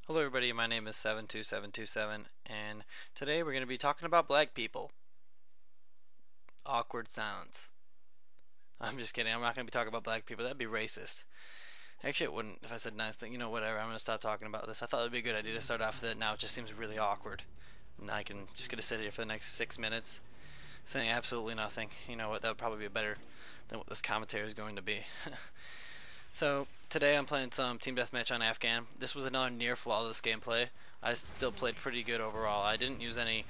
Hello everybody, my name is 72727 and today we're going to be talking about black people. Awkward sounds. I'm just kidding, I'm not going to be talking about black people, that'd be racist. Actually it wouldn't if I said nice thing, whatever, I'm going to stop talking about this. I thought it would be a good idea to start off with it, now it just seems really awkward. And I can just get to sit here for the next 6 minutes saying absolutely nothing. You know what, that would probably be better than what this commentary is going to be. So today I'm playing some team deathmatch on Afghan. This was another near flawless gameplay. I still played pretty good overall. I didn't use any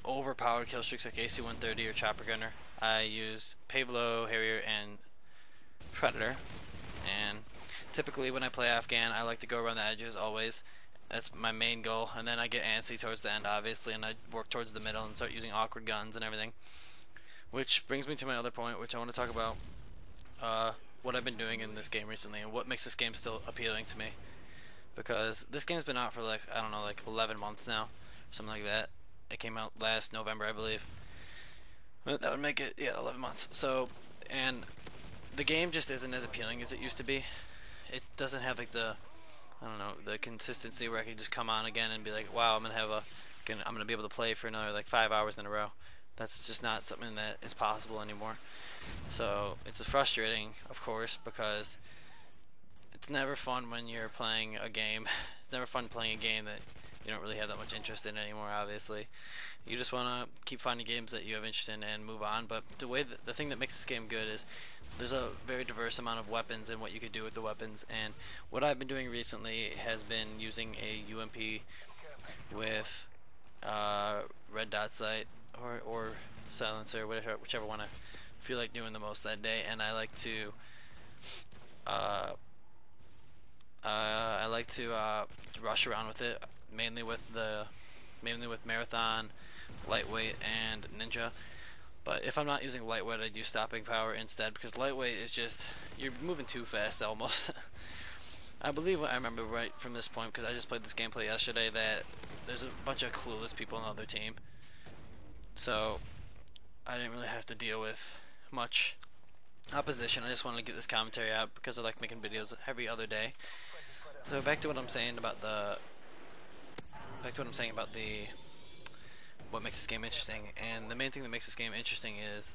overpowered kill streaks like AC-130 or Chopper Gunner. I used Pavlo, Harrier, and Predator. And typically when I play Afghan, I like to go around the edges always. That's my main goal. And then I get antsy towards the end, obviously, and I work towards the middle and start using awkward guns and everything. Which brings me to my other point, which I want to talk about. What I've been doing in this game recently and what makes this game still appealing to me, because this game's been out for like 11 months now, something like that. It came out last November, I believe. But that would make it 11 months. So, and the game just isn't as appealing as it used to be. It doesn't have like the the consistency where I can just come on again and be like, wow, I'm gonna be able to play for another like 5 hours in a row. That's just not something that is possible anymore. So it's frustrating, of course, because it's never fun when you're playing a game. It's never fun playing a game that you don't really have that much interest in anymore, obviously. You just want to keep finding games that you have interest in and move on. But the thing that makes this game good is there's a very diverse amount of weapons and what you could do with the weapons. And what I've been doing recently has been using a UMP with red dot sight or silencer, whichever one I feel like doing the most that day. And I like to rush around with it, mainly with marathon, lightweight, and ninja. But if I'm not using lightweight, I do stopping power instead, because lightweight is just, you're moving too fast almost. I believe I remember right from this point, because I just played this gameplay yesterday, that there's a bunch of clueless people on the other team. So I didn't really have to deal with much opposition. I just wanted to get this commentary out because I like making videos every other day. So back to what I'm saying about what makes this game interesting. And the main thing that makes this game interesting is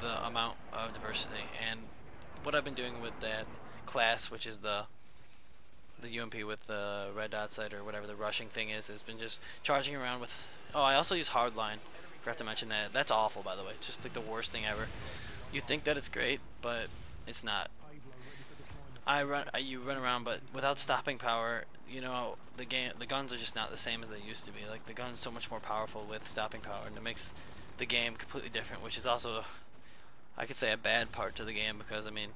the amount of diversity. And what I've been doing with that class, which is the UMP with the red dot sight or whatever the rushing thing is, has been just charging around with. Oh, I also use hardline. Forgot to mention that. That's awful, by the way. It's just like the worst thing ever. You think that it's great, but it's not. You run around, but without stopping power, the guns are just not the same as they used to be. Like, the gun's so much more powerful with stopping power, and it makes the game completely different, which is also, I could say, a bad part to the game, because, I mean,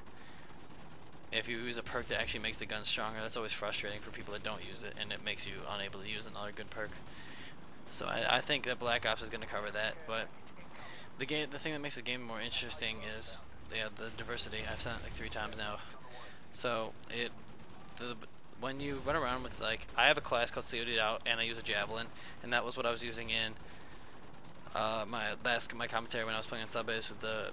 if you use a perk that actually makes the gun stronger, that's always frustrating for people that don't use it, and it makes you unable to use another good perk. So I think that Black Ops is going to cover that, but the thing that makes the game more interesting is the diversity. I've said it like 3 times now. So when you run around with, like, I have a class called COD'd Out, and I use a javelin, and that was what I was using in my commentary when I was playing on Subbase with the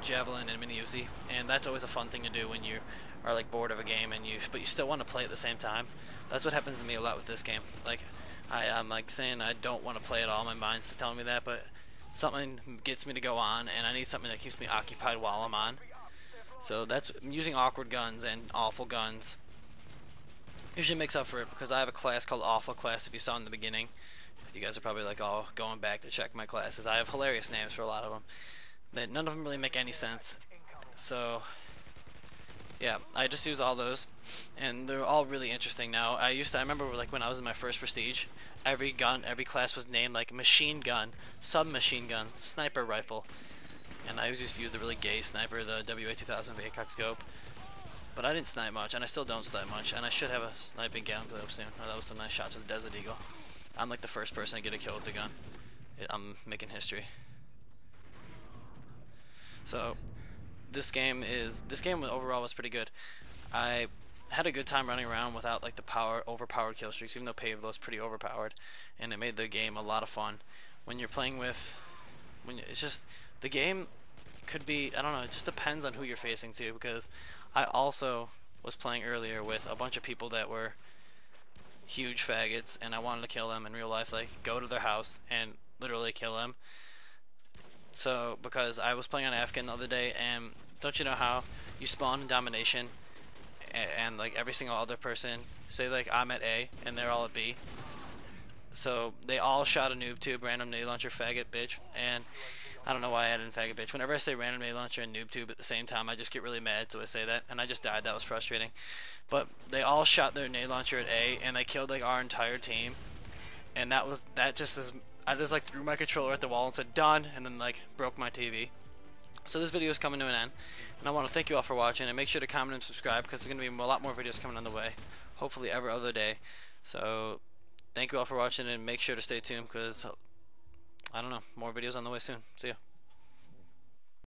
javelin and mini Uzi, and that's always a fun thing to do when you are like bored of a game but you still want to play at the same time. That's what happens to me a lot with this game. Like, I'm like saying I don't want to play at all. My mind's telling me that, but something gets me to go on, and I need something that keeps me occupied while I'm on. So I'm using awkward guns and awful guns. Usually makes up for it, because I have a class called Awful Class. If you saw in the beginning, you guys are probably like all going back to check my classes. I have hilarious names for a lot of them. That none of them really make any sense. So yeah, I just use all those, and they're all really interesting now. I remember like when I was in my first Prestige, every class was named like machine gun, submachine gun, sniper rifle, and I used to use the really gay sniper, the WA-2000 Baycock scope. But I didn't snipe much, and I still don't snipe much, and I should have a sniping gun clip soon. Oh, that was some nice shots with the Desert Eagle. I'm like the first person to get a kill with the gun. I'm making history. So this game overall was pretty good. I had a good time running around without like the overpowered kill streaks, even though Pavlo is pretty overpowered, and it made the game a lot of fun. When you're playing with, it's just the game could be, I don't know, it just depends on who you're facing too, because I also was playing earlier with a bunch of people that were huge faggots, and I wanted to kill them in real life, like go to their house and literally kill them. So because I was playing on Afghan the other day, and don't you know how you spawn in domination, and like every single other person, say like I'm at A and they're all at B, so they all shot a noob tube, random nade launcher, faggot, bitch, and I don't know why I added in faggot, bitch. Whenever I say random nade launcher and noob tube at the same time, I just get really mad, so I say that, and I just died. That was frustrating. But they all shot their nade launcher at A, and they killed like our entire team, and that just is. I just like threw my controller at the wall and said done, and then like broke my TV. So this video is coming to an end, and I want to thank you all for watching, and make sure to comment and subscribe because there's going to be a lot more videos coming on the way, hopefully every other day. So thank you all for watching, and make sure to stay tuned because I don't know, more videos on the way soon. See ya.